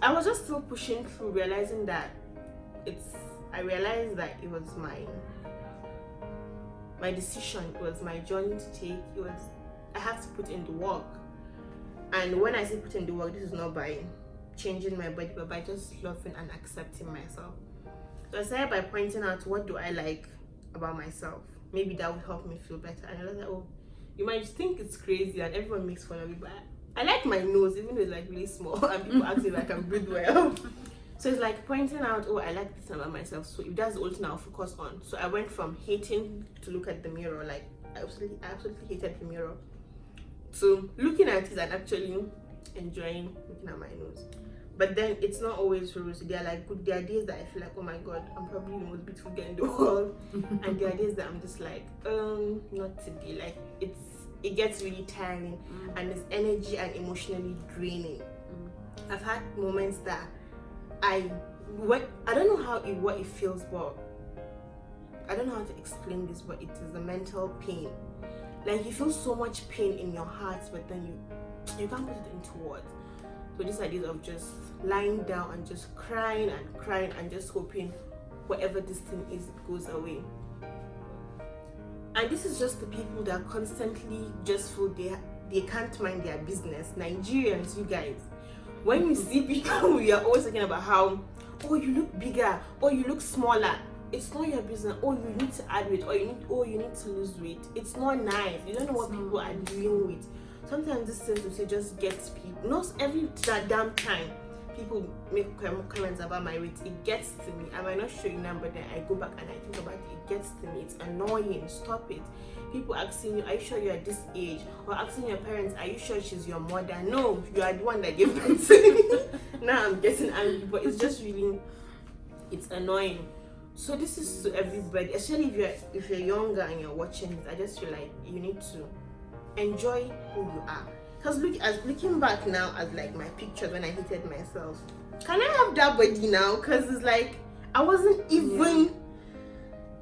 I was just still pushing through, realizing that I realized that it was my decision, it was my journey to take. I have to put in the work. And when I say put in the work, this is not by changing my body, but by just loving and accepting myself. So I started by pointing out what do I like about myself. Maybe that would help me feel better. And I was like, oh, you might think it's crazy and everyone makes fun of me, but I like my nose, even though it's like really small and people ask if I can breathe well. So it's like pointing out, oh, I like this about myself. So if that's the only thing I'll focus on. So I went from hating to look at the mirror, like I absolutely hated the mirror, to looking at it and actually enjoying looking at my nose. But then it's not always rosy. There are days that I feel like, oh my god, I'm probably the most beautiful girl in the world. And there are days that I'm just like, not today. Like it gets really tiring and it's energy and emotionally draining. I've had moments that I don't know what it feels, but I don't know how to explain this, but it is a mental pain. Like you feel so much pain in your heart, but then you can't put it into words. So this idea of just lying down and just crying and just hoping whatever this thing is, it goes away. And this is just the people that constantly just feel they can't mind their business. Nigerians, you guys, when you see people, we are always talking about how, oh, you look bigger, or you look smaller. It's not your business. Oh, you need to add weight, or you need to lose weight. It's not nice. You don't know what people are doing with. Sometimes this thing to say just gets people. Not every damn time people make comments about my weight. It gets to me. I might not show you now, but then I go back and I think about it. It gets to me. It's annoying. Stop it. People asking you, are you sure you are this age? Or asking your parents, are you sure she's your mother? No, you are the one that gave birth to me. Now I'm getting angry, but it's just really, it's annoying. So this is to everybody, especially if you're younger and you're watching this. I just feel like you need to enjoy who you are. Because looking back now as like my pictures when I hated myself, can I have that body now? Because it's like I wasn't even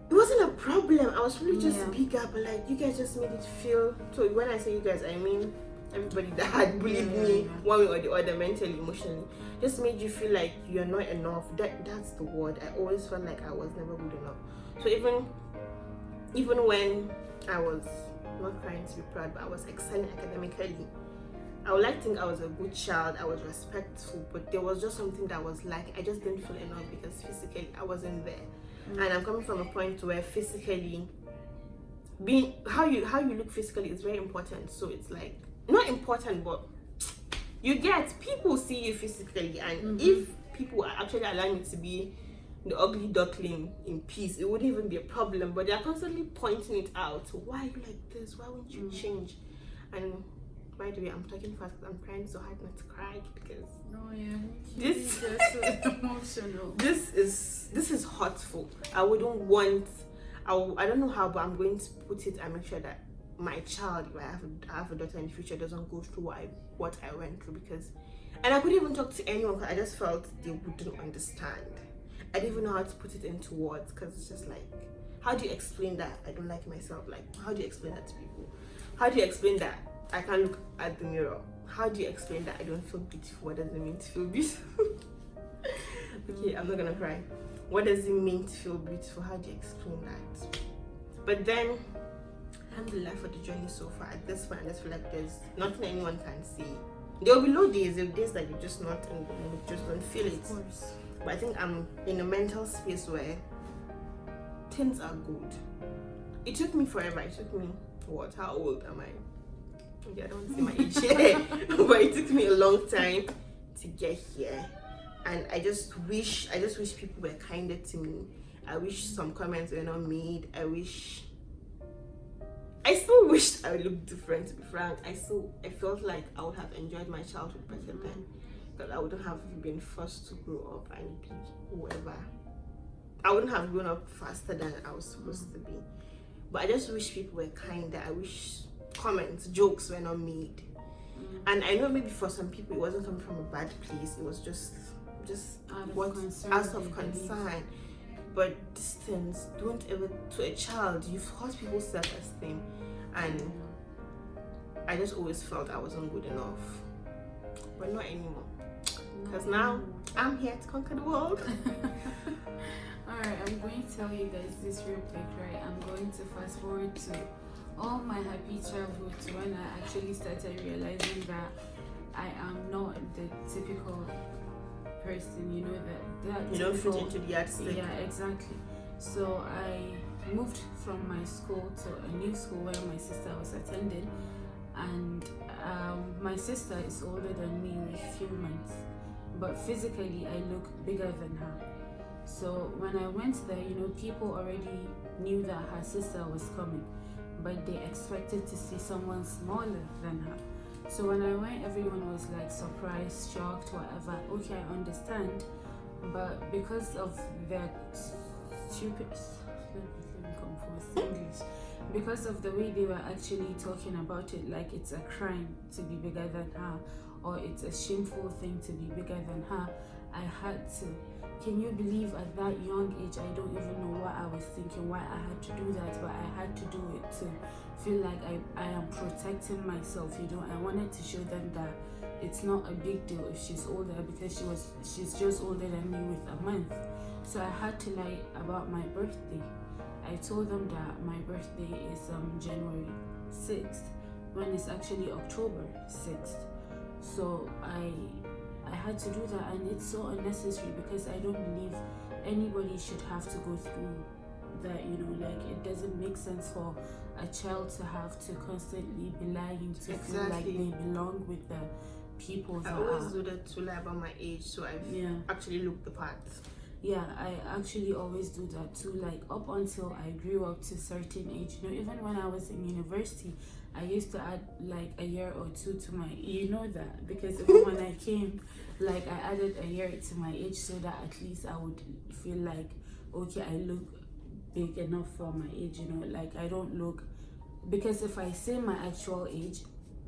it wasn't a problem. I was really just bigger, but like you guys just made it feel. So when I say you guys, I mean everybody that had bullied me one way or the other, mentally, emotionally, just made you feel like you're not enough. That's the word. I always felt like I was never good enough. So even when I was not trying to be proud, but I was excelling academically, I would like to think I was a good child, I was respectful, but there was just something that was like, I just didn't feel enough because physically I wasn't there. And I'm coming from a point where physically being how you look physically is very important. So it's like not important, but you get people see you physically, and if people are actually allowing you to be the ugly duckling in peace, it wouldn't even be a problem. But they are constantly pointing it out. Why are you like this? Why won't you change? And by the way, I'm talking fast because I'm trying so hard not to cry because this is emotional. This is hurtful. I wouldn't want. I don't know how, but I'm going to put it and make sure that my child, if I have a daughter in the future, doesn't go through what I went through. Because, and I couldn't even talk to anyone because I just felt they wouldn't understand. I didn't even know how to put it into words because it's just like, how do you explain that I don't like myself? Like, how do you explain that to people? How do you explain that I can't look at the mirror? How do you explain that I don't feel beautiful? What does it mean to feel beautiful? Okay, I'm not gonna cry. What does it mean to feel beautiful? How do you explain that? But then, alhamdulillah for the journey so far. At this point, I just feel like there's nothing anyone can see. There will be low days, there will be days that you're just not in the mood, just don't feel it. Of course. But I think I'm in a mental space where things are good. It took me forever. It took me, what? How old am I? Okay, I don't see my age here. But it took me a long time to get here. And I just wish people were kinder to me. I wish some comments were not made. I still wished I looked different, to be frank. I felt like I would have enjoyed my childhood better then. Because I wouldn't have been forced to grow up and be whoever. I wouldn't have grown up faster than I was supposed to be. But I just wish people were kinder. I wish comments, jokes were not made. And I know maybe for some people it wasn't coming from a bad place. It was just out of concern. But these things don't ever, to a child, you've hurt people's self-esteem. And I just always felt I wasn't good enough. But not anymore. because now I'm here to conquer the world. Alright, I'm going to tell you guys this real quick, right? I'm going to fast forward to all my happy childhood to when I actually started realizing that I am not the typical person, you know, that You don't fit typical, into the yardstick. yeah, exactly. So I moved from my school to a new school where my sister was attending, and my sister is older than me with a few months, but physically I look bigger than her. So when I went there, you know, people already knew that her sister was coming, but they expected to see someone smaller than her. So when I went, everyone was like surprised, shocked, whatever. Okay, I understand, but because of their stupid, English, because of the way they were actually talking about it, like it's a crime to be bigger than her, or it's a shameful thing to be bigger than her, I had to. Can you believe at that young age, I don't even know what I was thinking, why I had to do that, but I had to do it to feel like I am protecting myself, you know. I wanted to show them that it's not a big deal if she's older, because she's just older than me with a month. So I had to lie about my birthday. I told them that my birthday is January 6th, when it's actually October 6th. So I had to do that, and it's so unnecessary because I don't believe anybody should have to go through that, you know. Like, it doesn't make sense for a child to have to constantly be lying to feel like they belong with the people that I always do that to lie about my age, so I actually look the part. Yeah, I actually always do that too, like up until I grew up to a certain age. You know, even when I was in university, I used to add like a year or two to my, you know that, because even when I came, like I added a year to my age so that at least I would feel like, okay, I look big enough for my age, you know, like I don't look, because if I say my actual age,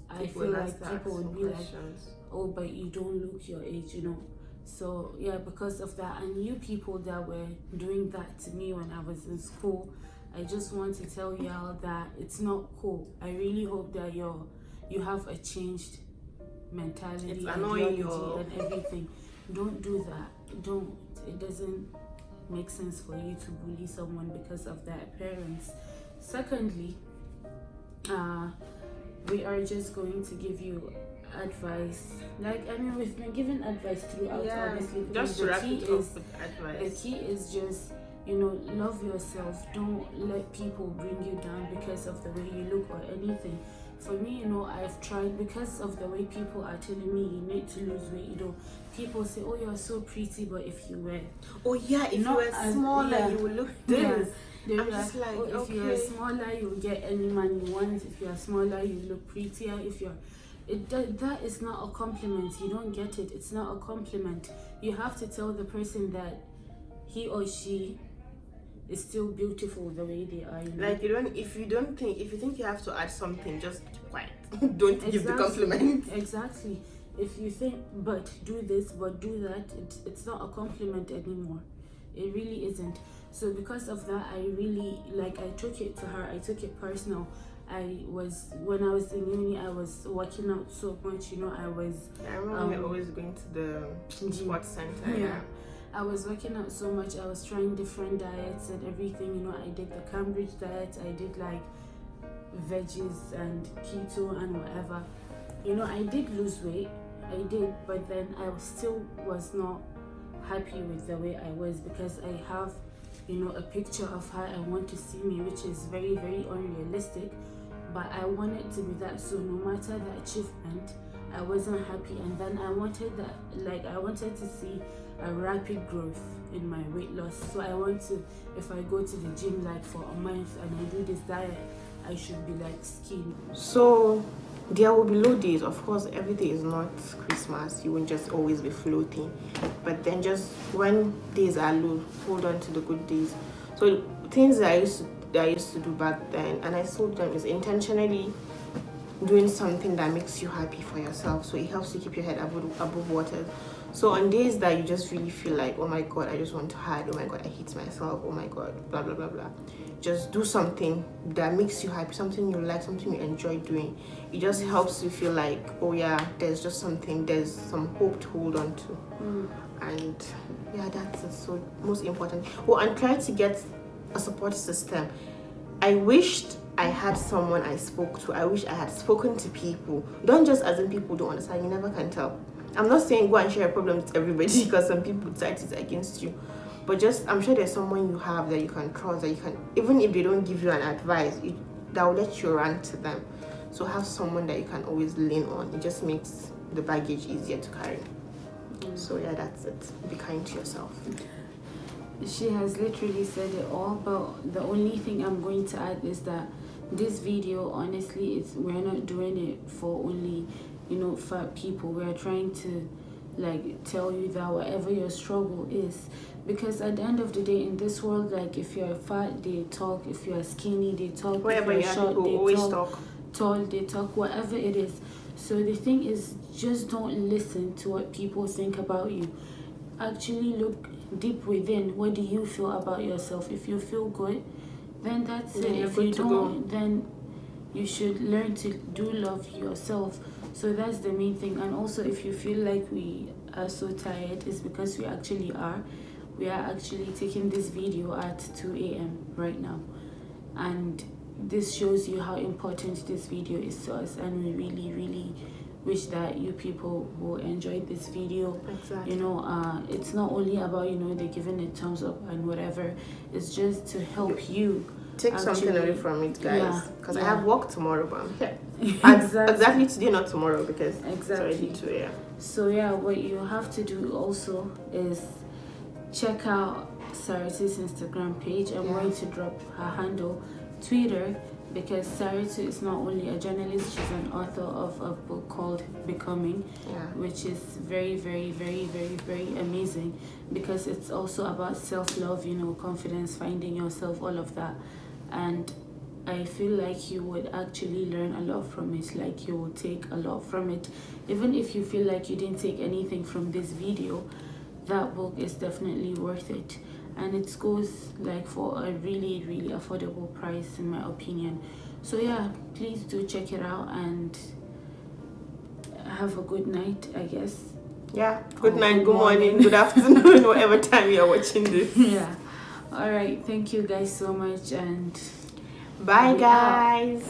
I feel like people would be like, oh, but you don't look your age, you know. So yeah, because of that, and you people that were doing that to me when I was in school, I just want to tell y'all that it's not cool. I really hope that you have a changed mentality, ideology, and everything. Don't do that. Don't. It doesn't make sense for you to bully someone because of their appearance. Secondly, we are just going to give you advice. Like, I mean, we've been given advice throughout, obviously. Just to wrap it up with advice. The key is just, you know, love yourself. Don't let people bring you down because of the way you look or anything. For me, you know, I've tried, because of the way people are telling me you need to lose weight, you know. People say, oh, you're so pretty, but if you were, if you were smaller, you would look this. I'm just like, oh, if you're smaller, you'll get any man you want. If you're smaller, you look prettier. If you're that is not a compliment. You don't get it. It's not a compliment. You have to tell the person that he or she is still beautiful the way they are, you know? Like, if you think you have to add something, just keep quiet. Don't give the compliment. Exactly. If you think, but do this, but do that, it's not a compliment anymore. It really isn't. So because of that, I really, like, I took it to her. I took it personal. When I was in uni, I was working out so much, you know. I remember we always going to the sports center. Yeah. I was working out so much. I was trying different diets and everything, you know. I did the Cambridge diet. I did like veggies and keto and whatever. You know, I did lose weight. I did, but then I still was not happy with the way I was, because I have, you know, a picture of how I want to see me, which is very, very unrealistic. But I wanted to be that, so no matter the achievement, I wasn't happy. And then I wanted to see a rapid growth in my weight loss. So I want to, if I go to the gym like for a month and I do this diet, I should be like skinny. So there will be low days. Of course, every day is not Christmas. You won't just always be floating. But then just when days are low, hold on to the good days. So things that I used to do back then, and I told them, is intentionally doing something that makes you happy for yourself. So it helps you keep your head above water. So on days that you just really feel like, oh my god, I just want to hide, oh my god, I hate myself, oh my god, blah blah blah blah, just do something that makes you happy, something you like, something you enjoy doing. It just helps you feel like, oh yeah, there's just something, there's some hope to hold on to. And yeah, that's it. So most important. Oh, and try to get a support system. I wished I had someone I spoke to. I wish I had spoken to people. Don't just assume people don't understand. You never can tell. I'm not saying go and share a problem with everybody because some people decide it against you. But just, I'm sure there's someone you have that you can trust, that you can, even if they don't give you an advice, that will let you run to them. So have someone that you can always lean on. It just makes the baggage easier to carry. So yeah, that's it. Be kind to yourself. She has literally said it all, but the only thing I'm going to add is that this video, honestly, we're not doing it for only, fat people. We're trying to like tell you that whatever your struggle is, because at the end of the day in this world, like if you're fat they talk, if you're skinny they talk, wherever if you're short they always talk, tall they talk, whatever it is. So the thing is, just don't listen to what people think about you. Actually look deep within. What do you feel about yourself? If you feel good, then that's it. If you don't, then you should learn to do love yourself. So that's the main thing. And also, if you feel like we are so tired, it's because we actually are. We are actually taking this video at 2 a.m. right now, and this shows you how important this video is to us, and we really wish that you people will enjoy this video. Exactly. It's not only about they giving it thumbs up and whatever. It's just to help you take something away from it, guys, because I have work tomorrow, but I'm here. Exactly today, not tomorrow, because it's already 2 a.m. So yeah, what you have to do also is check out Sarah's Instagram page. I'm going to drop her handle, Twitter, because Saratu is not only a journalist, she's an author of a book called Becoming, which is very amazing, because it's also about self-love, confidence, finding yourself, all of that. And I feel like you would actually learn a lot from it, like you will take a lot from it. Even if you feel like you didn't take anything from this video, that book is definitely worth it. And it goes like for a really affordable price, in my opinion. So yeah, please do check it out and have a good night, I guess. Yeah, good night, good morning, good afternoon, whatever time you're watching this. Yeah. All right, thank you guys so much, and bye guys.